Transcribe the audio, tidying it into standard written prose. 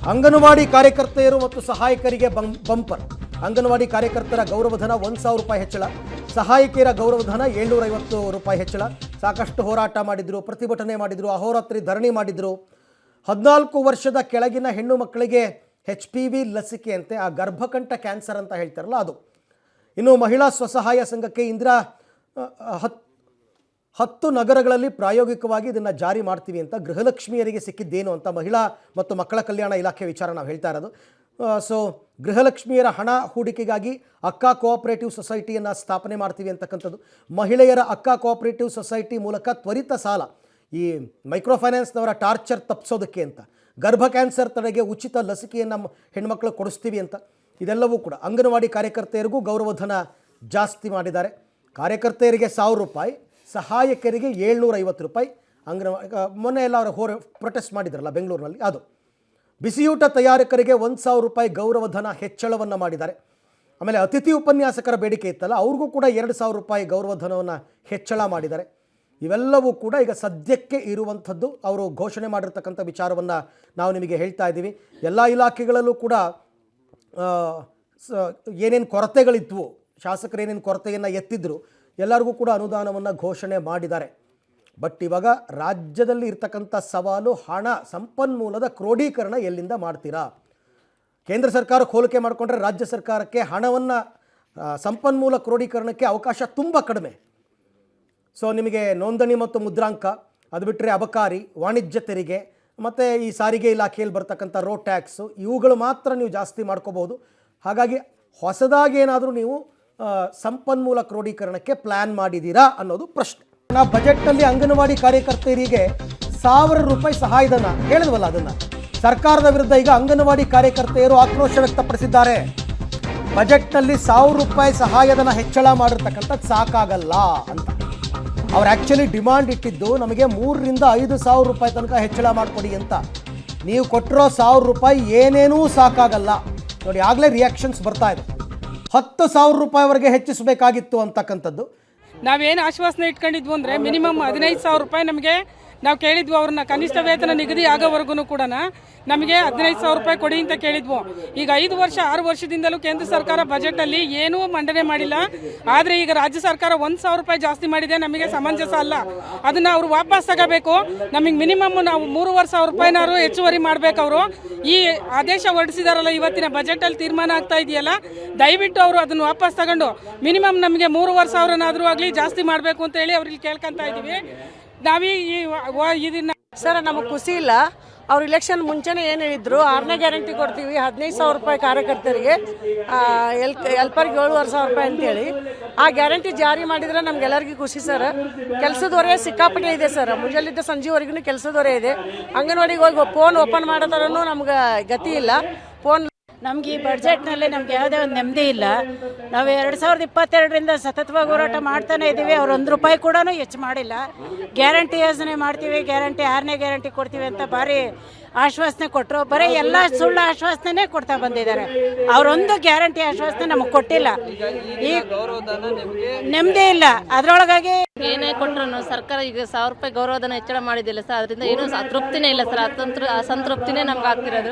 ಅಂಗನವಾಡಿ ಕಾರ್ಯಕರ್ತೆಯರು ಮತ್ತು ಸಹಾಯಕರಿಗೆ ಬಂಪರ್. ಅಂಗನವಾಡಿ ಕಾರ್ಯಕರ್ತರ ಗೌರವಧನ 1,000 ರೂಪಾಯಿ ಹೆಚ್ಚಳ, ಸಹಾಯಕಿಯರ ಗೌರವಧನ 750 ರೂಪಾಯಿ ಹೆಚ್ಚಳ. ಸಾಕಷ್ಟು ಹೋರಾಟ ಮಾಡಿದ್ರು, ಪ್ರತಿಭಟನೆ ಮಾಡಿದ್ರು, ಅಹೋರಾತ್ರಿ ಧರಣಿ ಮಾಡಿದ್ರು. 14 ವರ್ಷದ ಕೆಳಗಿನ ಹೆಣ್ಣು ಮಕ್ಕಳಿಗೆ HPV ಲಸಿಕೆ ಅಂತೆ, ಆ ಗರ್ಭಕಂಠ ಕ್ಯಾನ್ಸರ್ ಅಂತ ಹೇಳ್ತಾರಲ್ಲ ಅದು. ಇನ್ನು ಮಹಿಳಾ ಸ್ವಸಹಾಯ ಸಂಘಕ್ಕೆ ಇಂದಿರಾ 10 ನಗರಗಳಲ್ಲಿ ಪ್ರಾಯೋಗಿಕವಾಗಿ ಇದನ್ನು ಜಾರಿ ಮಾಡ್ತೀವಿ ಅಂತ. ಗೃಹಲಕ್ಷ್ಮಿಯರಿಗೆ ಸಿಕ್ಕಿದ್ದೇನು ಅಂತ ಮಹಿಳಾ ಮತ್ತು ಮಕ್ಕಳ ಕಲ್ಯಾಣ ಇಲಾಖೆ ವಿಚಾರ ನಾವು ಹೇಳ್ತಾ ಇರೋದು. ಸೊ ಗೃಹಲಕ್ಷ್ಮಿಯರ ಹಣ ಹೂಡಿಕೆಗಾಗಿ ಅಕ್ಕಾ ಕೋಆಪರೇಟಿವ್ ಸೊಸೈಟಿಯನ್ನು ಸ್ಥಾಪನೆ ಮಾಡ್ತೀವಿ ಅಂತಕ್ಕಂಥದ್ದು. ಮಹಿಳೆಯರ ಅಕ್ಕಾ ಕೋಆಪರೇಟಿವ್ ಸೊಸೈಟಿ ಮೂಲಕ ತ್ವರಿತ ಸಾಲ, ಈ ಮೈಕ್ರೋ ಫೈನಾನ್ಸ್ನವರ ಟಾರ್ಚರ್ ತಪ್ಪಿಸೋದಕ್ಕೆ ಅಂತ. ಗರ್ಭ ಕ್ಯಾನ್ಸರ್ ತಡೆಗೆ ಉಚಿತ ಲಸಿಕೆಯನ್ನು ಹೆಣ್ಮಕ್ಳು ಕೊಡಿಸ್ತೀವಿ ಅಂತ. ಇದೆಲ್ಲವೂ ಕೂಡ ಅಂಗನವಾಡಿ ಕಾರ್ಯಕರ್ತೆಯರಿಗೂ ಗೌರವಧನ ಜಾಸ್ತಿ ಮಾಡಿದ್ದಾರೆ. ಕಾರ್ಯಕರ್ತೆಯರಿಗೆ 1,000 ರೂಪಾಯಿ, ಸಹಾಯಕರಿಗೆ 750 ರೂಪಾಯಿ. ಮೊನ್ನೆ ಎಲ್ಲ ಅವರು ಪ್ರೊಟೆಸ್ಟ್ ಮಾಡಿದ್ರಲ್ಲ ಬೆಂಗಳೂರಿನಲ್ಲಿ, ಅದು. ಬಿಸಿಯೂಟ ತಯಾರಕರಿಗೆ 1,000 ರೂಪಾಯಿ ಗೌರವಧನ ಹೆಚ್ಚಳವನ್ನು ಮಾಡಿದ್ದಾರೆ. ಆಮೇಲೆ ಅತಿಥಿ ಉಪನ್ಯಾಸಕರ ಬೇಡಿಕೆ ಇತ್ತಲ್ಲ, ಅವ್ರಿಗೂ ಕೂಡ 2,000 ರೂಪಾಯಿ ಗೌರವಧನವನ್ನು ಹೆಚ್ಚಳ ಮಾಡಿದ್ದಾರೆ. ಇವೆಲ್ಲವೂ ಕೂಡ ಈಗ ಸದ್ಯಕ್ಕೆ ಇರುವಂಥದ್ದು. ಅವರು ಘೋಷಣೆ ಮಾಡಿರ್ತಕ್ಕಂಥ ವಿಚಾರವನ್ನು ನಾವು ನಿಮಗೆ ಹೇಳ್ತಾ ಇದ್ದೀವಿ. ಎಲ್ಲ ಇಲಾಖೆಗಳಲ್ಲೂ ಕೂಡ ಏನೇನು ಕೊರತೆಗಳಿದ್ವು, ಶಾಸಕರು ಏನೇನು ಕೊರತೆಯನ್ನು ಎತ್ತಿದ್ರು, ಎಲ್ಲರಿಗೂ ಕೂಡ ಅನುದಾನವನ್ನು ಘೋಷಣೆ ಮಾಡಿದ್ದಾರೆ. ಬಟ್ ಇವಾಗ ರಾಜ್ಯದಲ್ಲಿ ಇರ್ತಕ್ಕಂಥ ಸವಾಲು ಹಣ, ಸಂಪನ್ಮೂಲದ ಕ್ರೋಢೀಕರಣ ಎಲ್ಲಿಂದ ಮಾಡ್ತೀರಾ? ಕೇಂದ್ರ ಸರ್ಕಾರಕ್ಕೆ ಹೋಲಿಕೆ ಮಾಡಿಕೊಂಡ್ರೆ ರಾಜ್ಯ ಸರ್ಕಾರಕ್ಕೆ ಹಣವನ್ನು, ಸಂಪನ್ಮೂಲ ಕ್ರೋಢೀಕರಣಕ್ಕೆ ಅವಕಾಶ ತುಂಬ ಕಡಿಮೆ. ಸೊ ನಿಮಗೆ ನೋಂದಣಿ ಮತ್ತು ಮುದ್ರಾಂಕ, ಅದು ಬಿಟ್ಟರೆ ಅಬಕಾರಿ, ವಾಣಿಜ್ಯ ತೆರಿಗೆ ಮತ್ತು ಈ ಸಾರಿಗೆ ಇಲಾಖೆಯಲ್ಲಿ ಬರ್ತಕ್ಕಂಥ ರೋಡ್ ಟ್ಯಾಕ್ಸು, ಇವುಗಳು ಮಾತ್ರ ನೀವು ಜಾಸ್ತಿ ಮಾಡ್ಕೋಬೋದು. ಹಾಗಾಗಿ ಹೊಸದಾಗಿ ಏನಾದರೂ ನೀವು ಸಂಪನ್ಮೂಲ ಕ್ರೋಢೀಕರಣಕ್ಕೆ ಪ್ಲ್ಯಾನ್ ಮಾಡಿದ್ದೀರಾ ಅನ್ನೋದು ಪ್ರಶ್ನೆ. ಬಜೆಟ್ನಲ್ಲಿ ಅಂಗನವಾಡಿ ಕಾರ್ಯಕರ್ತೆಯರಿಗೆ 1,000 ರೂಪಾಯಿ ಸಹಾಯಧನ ಹೇಳಿದ್ವಲ್ಲ, ಅದನ್ನು ಸರ್ಕಾರದ ವಿರುದ್ಧ ಈಗ ಅಂಗನವಾಡಿ ಕಾರ್ಯಕರ್ತೆಯರು ಆಕ್ರೋಶ ವ್ಯಕ್ತಪಡಿಸಿದ್ದಾರೆ. ಬಜೆಟ್ನಲ್ಲಿ 1,000 ರೂಪಾಯಿ ಸಹಾಯಧನ ಹೆಚ್ಚಳ ಮಾಡಿರ್ತಕ್ಕಂಥದ್ದು ಸಾಕಾಗಲ್ಲ ಅಂತ. ಅವ್ರು ಆ್ಯಕ್ಚುಲಿ ಡಿಮಾಂಡ್ ಇಟ್ಟಿದ್ದು ನಮಗೆ 3,000 ರಿಂದ 5,000 ರೂಪಾಯಿ ತನಕ ಹೆಚ್ಚಳ ಮಾಡಿಕೊಡಿ ಅಂತ. ನೀವು ಕೊಟ್ಟಿರೋ 1,000 ರೂಪಾಯಿ ಏನೇನೂ ಸಾಕಾಗಲ್ಲ ನೋಡಿ. ಆಗಲೇ ರಿಯಾಕ್ಷನ್ಸ್ ಬರ್ತಾ ಇದೆ. 10,000 ರೂಪಾಯಿವರೆಗೆ ಹೆಚ್ಚಿಸಬೇಕಾಗಿತ್ತು ಅಂತಕ್ಕಂಥದ್ದು. ನಾವೇನು ಆಶ್ವಾಸನೆ ಇಟ್ಕೊಂಡಿದ್ವು ಅಂದರೆ ಮಿನಿಮಮ್ 15,000 ರೂಪಾಯಿ ನಮಗೆ ನಾವು ಕೇಳಿದ್ವು. ಅವ್ರನ್ನ ಕನಿಷ್ಠ ವೇತನ ನಿಗದಿ ಆಗೋವರೆಗೂ ಕೂಡ ನಮಗೆ 15,000 ರೂಪಾಯಿ ಕೊಡಿ ಅಂತ ಕೇಳಿದ್ವು. ಈಗ 5 ವರ್ಷ 6 ವರ್ಷದಿಂದಲೂ ಕೇಂದ್ರ ಸರ್ಕಾರ ಬಜೆಟಲ್ಲಿ ಏನೂ ಮಂಡನೆ ಮಾಡಿಲ್ಲ. ಆದರೆ ಈಗ ರಾಜ್ಯ ಸರ್ಕಾರ 1,000 ರೂಪಾಯಿ ಜಾಸ್ತಿ ಮಾಡಿದೆ, ನಮಗೆ ಸಮಂಜಸ ಅಲ್ಲ. ಅದನ್ನು ಅವರು ವಾಪಸ್ ತಗೋಬೇಕು. ನಮಗೆ ಮಿನಿಮಮ್ ನಾವು 3,500 ರೂಪಾಯಿನಾರು ಹೆಚ್ಚುವರಿ ಮಾಡಬೇಕು. ಅವರು ಈ ಆದೇಶ ಹೊರಡಿಸಿದಾರಲ್ಲ, ಇವತ್ತಿನ ಬಜೆಟಲ್ಲಿ ತೀರ್ಮಾನ ಆಗ್ತಾ ಇದೆಯಲ್ಲ, ದಯವಿಟ್ಟು ಅವರು ಅದನ್ನು ವಾಪಸ್ ತಗೊಂಡು ಮಿನಿಮಮ್ ನಮಗೆ 3,500 ಆಗಲಿ ಜಾಸ್ತಿ ಮಾಡಬೇಕು ಅಂತ ಹೇಳಿ ಅವ್ರಿಗೆ ಕೇಳ್ಕೊತಾ ಇದ್ದೀವಿ. ನಾವೀ ಇದನ್ನ ಸರ್ ನಮಗೆ ಖುಷಿ ಇಲ್ಲ. ಅವ್ರು ಇಲೆಕ್ಷನ್ ಮುಂಚೆನೇ ಏನು ಹೇಳಿದ್ರು, 6ನೇ ಗ್ಯಾರಂಟಿ ಕೊಡ್ತೀವಿ 15,000 ರೂಪಾಯಿ ಕಾರ್ಯಕರ್ತರಿಗೆ, ಹೆಲ್ಪರ್ಗೆ 7,500 ರೂಪಾಯಿ ಅಂತೇಳಿ ಆ ಗ್ಯಾರಂಟಿ ಜಾರಿ ಮಾಡಿದ್ರೆ ನಮ್ಗೆಲ್ಲರಿಗೂ ಖುಷಿ ಸರ್. ಕೆಲಸದ ಹೊರೆ ಸಿಕ್ಕಾಪಟ್ಟೆ ಇದೆ ಸರ್. ಮುಂಜಾನಿಂದ ಸಂಜೆವರೆಗೂ ಕೆಲಸದ ಹೊರೆ ಇದೆ. ಅಂಗನವಾಡಿಗೆ ಹೋಗಿ ಫೋನ್ ಓಪನ್ ಮಾಡೋ ಥರನೂ ನಮ್ಗೆ ಗತಿ ಇಲ್ಲ. ಫೋನ್ ನಮ್ಗೆ ಈ ಬಡ್ಜೆಟ್ನಲ್ಲಿ ನಮ್ಗೆ ಯಾವುದೇ ಒಂದು ನೆಮ್ಮದಿ ಇಲ್ಲ. ನಾವು 2022ರಿಂದ ಸತತವಾಗಿ ಹೋರಾಟ ಮಾಡ್ತಾನೆ ಇದ್ದೀವಿ. ಅವ್ರು 1 ರೂಪಾಯಿ ಕೂಡ ಹೆಚ್ಚು ಮಾಡಿಲ್ಲ. ಗ್ಯಾರಂಟಿ ಯೋಜನೆ ಮಾಡ್ತೀವಿ, ಗ್ಯಾರಂಟಿ 6ನೇ ಗ್ಯಾರಂಟಿ ಕೊಡ್ತೀವಿ ಅಂತ ಭಾರಿ ಆಶ್ವಾಸನೆ ಕೊಟ್ಟರು. ಬರೀ ಎಲ್ಲ ಸುಳ್ಳು ಆಶ್ವಾಸನೆ ಕೊಡ್ತಾ ಬಂದಿದ್ದಾರೆ. ಅವರೊಂದು ಗ್ಯಾರಂಟಿ ಆಶ್ವಾಸನೆ ನಮಗೆ ಕೊಟ್ಟಿಲ್ಲ. ಈ ನೆಮ್ಮದಿ ಇಲ್ಲ. ಅದರೊಳಗಾಗಿ ಏನೇ ಕೊಟ್ಟರು ಸರ್ಕಾರ ಈಗ 1,000 ರೂಪಾಯಿ ಗೌರವಧನ ಹೆಚ್ಚಳ ಮಾಡಿದ್ದಿಲ್ಲ ಸರ್. ಅದರಿಂದ ಏನೂ ತೃಪ್ತಿನೇ ಇಲ್ಲ ಸರ್. ಅಸಂತೃಪ್ತಿನೇ ನಮ್ಗೆ ಆಗ್ತಿರೋದು.